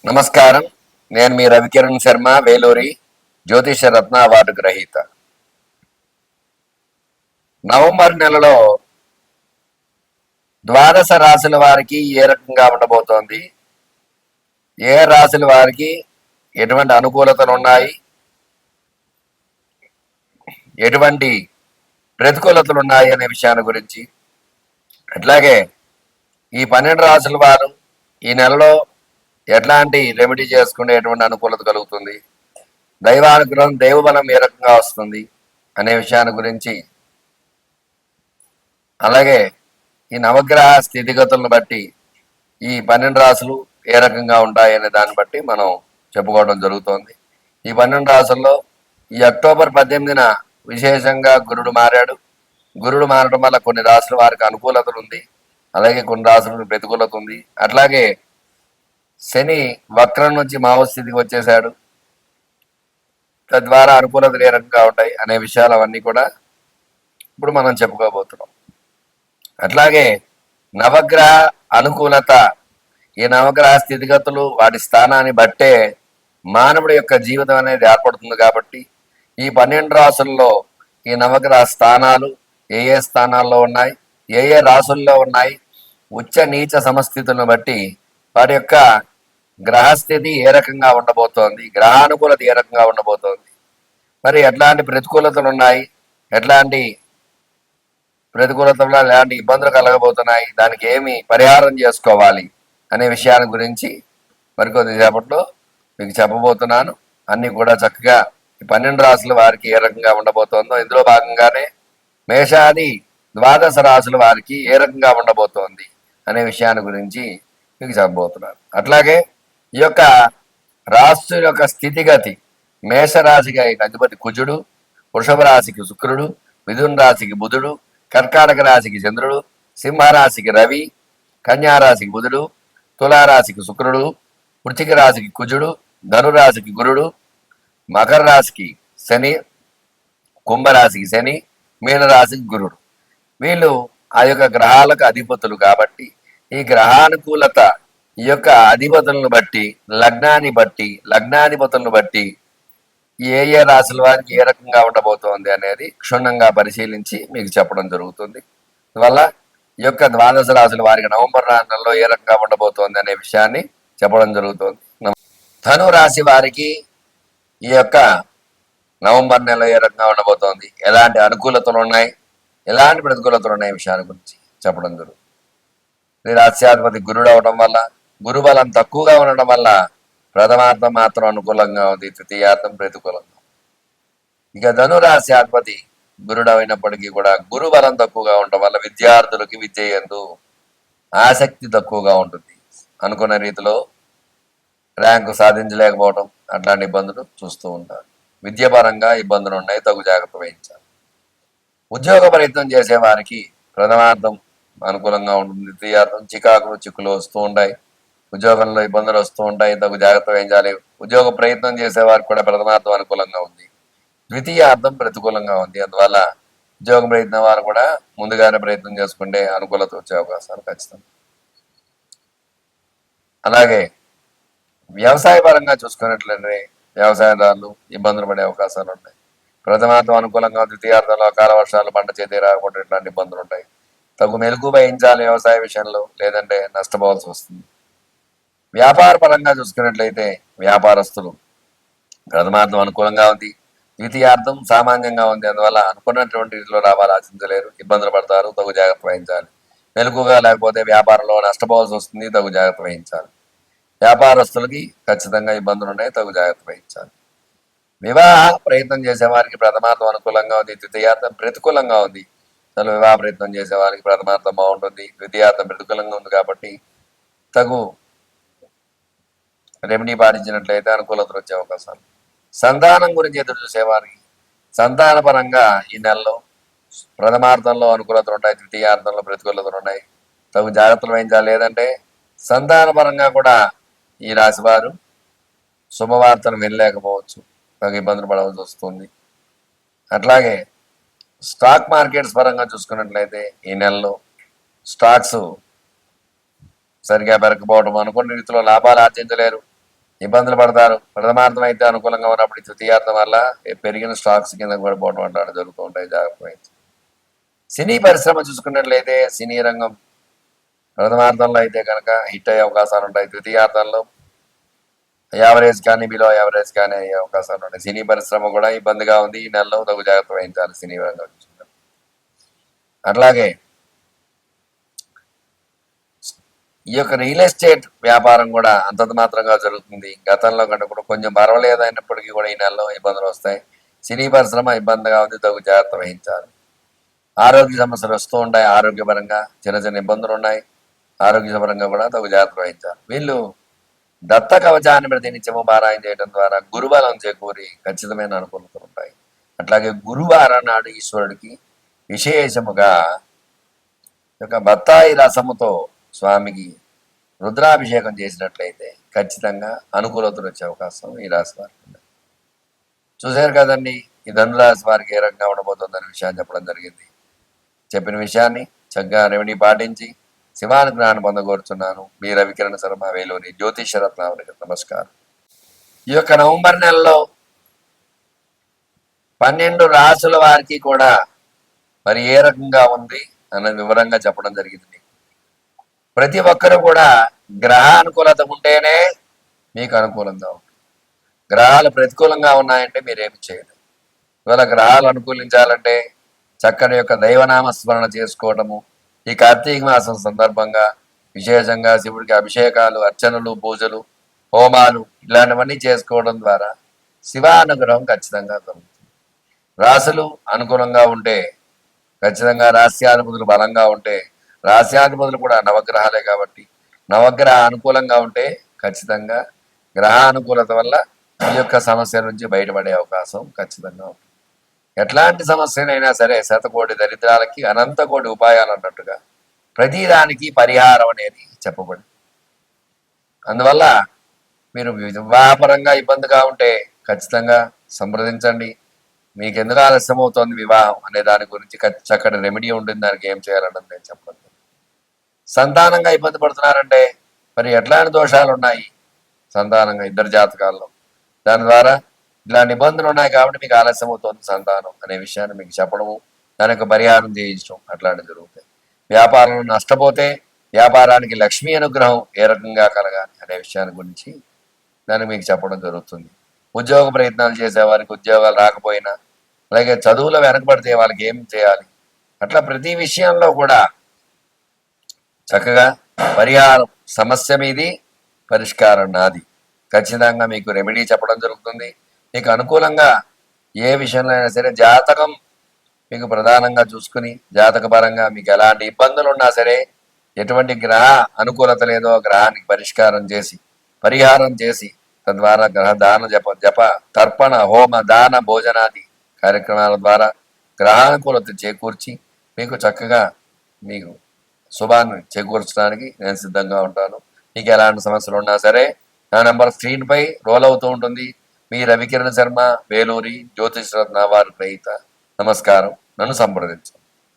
నమస్కారం. నేను మీ రవికిరణ్ శర్మ, వేలూరి జ్యోతిష రత్న అవార్డు గ్రహీత. నవంబర్ నెలలో ద్వాదశ రాశుల వారికి ఏ రకంగా ఉండబోతోంది, ఏ రాశుల వారికి ఎటువంటి అనుకూలతలు ఉన్నాయి, ఎటువంటి ప్రతికూలతలు ఉన్నాయి అనే విషయాన్ని గురించి, అట్లాగే ఈ 12 రాశుల వారు ఈ నెలలో ఎట్లాంటి రెమెడీ చేసుకుంటే ఎటువంటి అనుకూలత కలుగుతుంది, దైవానుగ్రహం దైవబలం ఏ రకంగా వస్తుంది అనే విషయాన్ని గురించి, అలాగే ఈ నవగ్రహ స్థితిగతులను బట్టి ఈ 12 రాశులు ఏ రకంగా ఉంటాయి అనే దాన్ని బట్టి మనం చెప్పుకోవడం జరుగుతోంది. ఈ 12 రాశుల్లో ఈ అక్టోబర్ 18న విశేషంగా గురుడు మారాడు. గురుడు మారడం వల్ల కొన్ని రాశుల వారికి అనుకూలతలు ఉంది, అలాగే కొన్ని రాశులకు ప్రతికూలత ఉంది. అట్లాగే శని వక్రం నుంచి మావస్థితికి వచ్చేసాడు. తద్వారా అనుకూలతలు ఏ రకంగా ఉంటాయి అనే విషయాలు అవన్నీ కూడా ఇప్పుడు మనం చెప్పుకోబోతున్నాం. అట్లాగే నవగ్రహ అనుకూలత, ఈ నవగ్రహ స్థితిగతులు వాటి స్థానాన్ని బట్టే మానవుడి యొక్క జీవితం అనేది ఏర్పడుతుంది. కాబట్టి ఈ 12 రాసుల్లో ఈ నవగ్రహ స్థానాలు ఏ ఏ స్థానాల్లో ఉన్నాయి, ఏ ఏ రాసుల్లో ఉన్నాయి, ఉచ్చ నీచ సమస్థితులను బట్టి వాటి యొక్క గ్రహస్థితి ఏ రకంగా ఉండబోతోంది, గ్రహానుకూలత ఏ రకంగా ఉండబోతోంది, మరి ఎట్లాంటి ప్రతికూలతలు ఉన్నాయి, ఎట్లాంటి ప్రతికూలతలు ఎలాంటి ఇబ్బందులు కలగబోతున్నాయి, దానికి ఏమి పరిహారం చేసుకోవాలి అనే విషయాల గురించి మరికొద్దిసేపట్లో మీకు చెప్పబోతున్నాను. అన్నీ కూడా చక్కగా ఈ 12 రాశుల వారికి ఏ రకంగా ఉండబోతోందో, ఇందులో భాగంగానే మేషాది ద్వాదశ రాశుల వారికి ఏ రకంగా ఉండబోతోంది అనే విషయాన్ని గురించి మీకు చెప్పబోతున్నాను. అట్లాగే ఈ యొక్క రాశి యొక్క స్థితిగతి, మేషరాశికి అధిపతి కుజుడు, వృషభ రాశికి శుక్రుడు, మిథున రాశికి బుధుడు, కర్కాటక రాశికి చంద్రుడు, సింహరాశికి రవి, కన్యారాశికి బుధుడు, తులారాశికి శుక్రుడు, వృశ్చిక రాశికి కుజుడు, ధనురాశికి గురుడు, మకర రాశికి శని, కుంభరాశికి శని, మీనరాశికి గురుడు. వీళ్ళు ఆ యొక్క గ్రహాలకు అధిపతులు. కాబట్టి ఈ గ్రహానుకూలత ఈ యొక్క అధిపతులను బట్టి, లగ్నాధిపతులను బట్టి ఏ ఏ రాశుల వారికి ఏ రకంగా ఉండబోతోంది అనేది క్షుణ్ణంగా పరిశీలించి మీకు చెప్పడం జరుగుతుంది. అందువల్ల ఈ యొక్క ద్వాదశ రాశుల వారికి నవంబర్ నెలలో ఏ రకంగా ఉండబోతోంది అనే విషయాన్ని చెప్పడం జరుగుతుంది. ధను రాశి వారికి ఈ యొక్క నవంబర్ నెలలో ఏ రకంగా ఉండబోతోంది, ఎలాంటి అనుకూలతలు ఉన్నాయి, ఎలాంటి ప్రతికూలతలు ఉన్నాయి విషయాల గురించి చెప్పడం జరుగుతుంది. రాశ్యాధిపతి గురుడు అవడం వల్ల, గురుబలం తక్కువగా ఉండడం వల్ల ప్రథమార్థం మాత్రం అనుకూలంగా ఉంది, తృతీయార్థం ప్రతికూలంగా. ఇక ధనురాశ్యాధిపతి గురుడు అయినప్పటికీ కూడా గురు బలం తక్కువగా ఉండడం వల్ల విద్యార్థులకి విద్య యందు ఆసక్తి తక్కువగా ఉంటుంది. అనుకున్న రీతిలో ర్యాంకు సాధించలేకపోవడం అట్లాంటి ఇబ్బందులు చూస్తూ ఉంటారు. విద్యాపరంగా ఇబ్బందులు ఉన్నాయి, తగు జాగ్రత్త వహించాలి. ఉద్యోగ ప్రయత్నం చేసే వారికి ప్రథమార్థం అనుకూలంగా ఉంటుంది, ద్వితీయార్థం చికాకులు చిక్కులు వస్తూ ఉంటాయి, ఉద్యోగంలో ఇబ్బందులు వస్తూ ఉంటాయి, తగు జాగ్రత్త వహించాలి. ఉద్యోగ ప్రయత్నం చేసే వారికి కూడా ప్రథమార్థం అనుకూలంగా ఉంది, ద్వితీయార్థం ప్రతికూలంగా ఉంది. అందువల్ల ఉద్యోగ ప్రయత్నం వారు కూడా ముందుగానే ప్రయత్నం చేసుకుంటే అనుకూలత వచ్చే అవకాశాలు ఖచ్చితంగా. అలాగే వ్యవసాయ పరంగా చూసుకున్నట్లయితే వ్యవసాయదారులు ఇబ్బందులు పడే అవకాశాలు ఉంటాయి. ప్రథమార్థం అనుకూలంగా, ద్వితీయార్థంలో అకాల వర్షాలు, పంట చేతి రాకపోవడం ఇట్లాంటి ఇబ్బందులు ఉంటాయి. తగు మెలకు వహించాలి వ్యవసాయ విషయంలో, లేదంటే నష్టపోవాల్సి వస్తుంది. వ్యాపార పరంగా చూసుకున్నట్లయితే వ్యాపారస్తులు ప్రథమార్థం అనుకూలంగా ఉంది, ద్వితీయార్థం సామాన్యంగా ఉంది. అందువల్ల అనుకున్నటువంటి రీతిలో లాభాలు ఆశించలేరు, ఇబ్బందులు పడతారు, తగు జాగ్రత్త వహించాలి. మెలకుగా లేకపోతే వ్యాపారంలో నష్టపోవాల్సి వస్తుంది, తగు జాగ్రత్త వహించాలి. వ్యాపారస్తులకి ఖచ్చితంగా ఇబ్బందులు ఉన్నాయి, తగు జాగ్రత్త వహించాలి. వివాహ ప్రయత్నం చేసే వారికి ప్రథమార్థం అనుకూలంగా ఉంది, ద్వితీయార్థం ప్రతికూలంగా ఉంది. అసలు వివాహ ప్రయత్నం చేసే వారికి ప్రథమార్థం బాగుంటుంది, ద్వితీయార్థం ప్రతికూలంగా ఉంది. కాబట్టి తగు రెమెడీ పాటించినట్లయితే అనుకూలతలు వచ్చే అవకాశాలు. సంతానం గురించి ఎదురు చూసేవారికి సంతాన పరంగా ఈ నెలలో ప్రథమార్థంలో అనుకూలతలు ఉంటాయి, ద్వితీయార్థంలో ప్రతికూలతలు ఉన్నాయి, తగు జాగ్రత్తలు వహించాలి. లేదంటే సంతాన పరంగా కూడా ఈ రాశి వారు శుభవార్తను వినలేకపోవచ్చు, తగు ఇబ్బందులు పడవలసి వస్తుంది. అట్లాగే స్టాక్ మార్కెట్స్ పరంగా చూసుకున్నట్లయితే ఈ నెలలో స్టాక్స్ సరిగా పెరగకపోవడం, అనుకున్న రీతిలో లాభాలు ఆర్జించలేరు, ఇబ్బందులు పడతారు. ప్రథమార్థం అయితే అనుకూలంగా ఉన్నప్పుడు తృతీయార్థం వల్ల పెరిగిన స్టాక్స్ కింద కూడా పోవడం అట్లాంటి జరుగుతూ ఉంటాయి. జాగ్రత్త వహించి. సినీ పరిశ్రమ చూసుకున్నట్లయితే సినీ రంగం ప్రథమార్థంలో అయితే కనుక హిట్ అయ్యే అవకాశాలు ఉంటాయి. ద్వితీయార్థంలో యావరేజ్ కానీ బిలో యావరేజ్ కానీ అయ్యే అవకాశాలు ఉంటాయి. సినీ పరిశ్రమ కూడా ఇబ్బందిగా ఉంది. ఈ నెలలో తగు జాగ్రత్త వహించాలి సినీ రంగం చూసుకున్నట్టు. అట్లాగే ఈ యొక్క రియల్ ఎస్టేట్ వ్యాపారం కూడా అంతంత మాత్రంగా జరుగుతుంది. గతంలో కంటే కూడా కొంచెం పర్వాలేదైనప్పటికీ కూడా ఈ నెలలో ఇబ్బందులు వస్తాయి. సినీ పరిశ్రమ ఇబ్బందిగా ఉంది, తగు జాగ్రత్త వహించాలి. ఆరోగ్య సమస్యలు వస్తూ ఉంటాయి. ఆరోగ్యపరంగా చిన్న చిన్న ఇబ్బందులు ఉన్నాయి. ఆరోగ్యపరంగా కూడా తగు జాగ్రత్త వహించాలి. వీళ్ళు దత్త కవచాన్ని ప్రతినిత్యము పారాయణ చేయడం ద్వారా గురుబలం చేకూరి ఖచ్చితమైన అనుకూలతలు ఉంటాయి. అట్లాగే గురువారం నాడు ఈశ్వరుడికి విశేషముగా యొక్క బత్తాయి రసముతో స్వామికి రుద్రాభిషేకం చేసినట్లయితే ఖచ్చితంగా అనుకూలతలు వచ్చే అవకాశం ఈ రాశి వారికి ఉంది. చూశారు కదండి, ఈ ధనురాశి వారికి ఏ రకంగా ఉండబోతుందనే విషయాన్ని చెప్పడం జరిగింది. చెప్పిన విషయాన్ని చక్కగా రెమెడీ పాటించి శివానుగ్రహాన్ని పొందగోరుతున్నాను. మీ రవికిరణ శర్మ, వేలూరి జ్యోతిషరత్నావళికి నమస్కారం. ఈ యొక్క నవంబర్ నెలలో 12 రాసుల వారికి కూడా మరి ఏ రకంగా ఉంది అన్నది వివరంగా చెప్పడం జరిగింది. ప్రతి ఒక్కరు కూడా గ్రహ అనుకూలత ఉంటేనే మీకు అనుకూలంగా ఉంటుంది. గ్రహాలు ప్రతికూలంగా ఉన్నాయంటే మీరేమి చేయలేదు. ఇవాళ గ్రహాలు అనుకూలించాలంటే చక్కని యొక్క దైవనామ స్మరణ చేసుకోవడము, ఈ కార్తీక మాసం సందర్భంగా విశేషంగా శివుడికి అభిషేకాలు, అర్చనలు, పూజలు, హోమాలు ఇలాంటివన్నీ చేసుకోవడం ద్వారా శివానుగ్రహం ఖచ్చితంగా కలుగుతుంది. రాశులు అనుకూలంగా ఉంటే ఖచ్చితంగా రాశ్యాధిపతులు బలంగా ఉంటే, రాశ్యాధిపతులు కూడా నవగ్రహాలే కాబట్టి నవగ్రహ అనుకూలంగా ఉంటే ఖచ్చితంగా గ్రహ అనుకూలత వల్ల ఈ యొక్క సమస్య నుంచి బయటపడే అవకాశం ఖచ్చితంగా ఉంటుంది. ఎట్లాంటి సమస్యనైనా సరే శతకోటి దరిద్రాలకి అనంత కోటి ఉపాయాలు అన్నట్టుగా ప్రతిదానికి పరిహారం అనేది చెప్పబడింది. అందువల్ల మీరు వివాహపరంగా ఇబ్బందిగా ఉంటే ఖచ్చితంగా సంప్రదించండి. మీకు ఎందుకు ఆలస్యం అవుతోంది వివాహం అనే దాని గురించి చక్కటి రెమెడీ ఉంటుంది. దానికి ఏం చేయాలన్నది నేను చెప్పండి. సంతానంగా ఇబ్బంది పడుతున్నారంటే మరి ఎట్లాంటి దోషాలు ఉన్నాయి సంతానంగా ఇద్దరు జాతకాల్లో, దాని ద్వారా ఇలాంటి ఇబ్బందులు ఉన్నాయి కాబట్టి మీకు ఆలస్యం అవుతుంది సంతానం అనే విషయాన్ని మీకు చెప్పడము, దానికి పరిహారం చేయించడం అట్లాంటివి జరుగుతాయి. వ్యాపారంలో నష్టపోతే వ్యాపారానికి లక్ష్మీ అనుగ్రహం ఏ రకంగా కలగాలి అనే విషయాన్ని గురించి దాన్ని మీకు చెప్పడం జరుగుతుంది. ఉద్యోగ ప్రయత్నాలు చేసే వారికి ఉద్యోగాలు రాకపోయినా, అలాగే చదువులో వెనకబడితే వాళ్ళకి ఏం చేయాలి, అట్లా ప్రతి విషయంలో కూడా చక్కగా పరిహారం సమస్య మీది, పరిష్కారం నాది. ఖచ్చితంగా మీకు రెమెడీ చెప్పడం జరుగుతుంది. మీకు అనుకూలంగా ఏ విషయంలో అయినా సరే జాతకం మీకు ప్రధానంగా చూసుకుని జాతక పరంగా మీకు ఎలాంటి ఇబ్బందులు ఉన్నా సరే, ఎటువంటి గ్రహ అనుకూలత లేదో గ్రహానికి పరిష్కారం చేసి పరిహారం చేసి తద్వారా గ్రహ దాన జప తర్పణ హోమ దాన భోజనాది కార్యక్రమాల ద్వారా గ్రహానుకూలత చేకూర్చి మీకు చక్కగా మీకు శుభాన్ని చేకూర్చడానికి నేను సిద్ధంగా ఉంటాను. మీకు ఎలాంటి సమస్యలు ఉన్నా సరే నా నెంబర్ స్క్రీన్ పై రోల్ అవుతూ ఉంటుంది. మీ రవికిరణ్ శర్మ, వేలూరి జ్యోతిష్ రత్న వారి గ్రహీత. నమస్కారం. నన్ను సంప్రదించండి.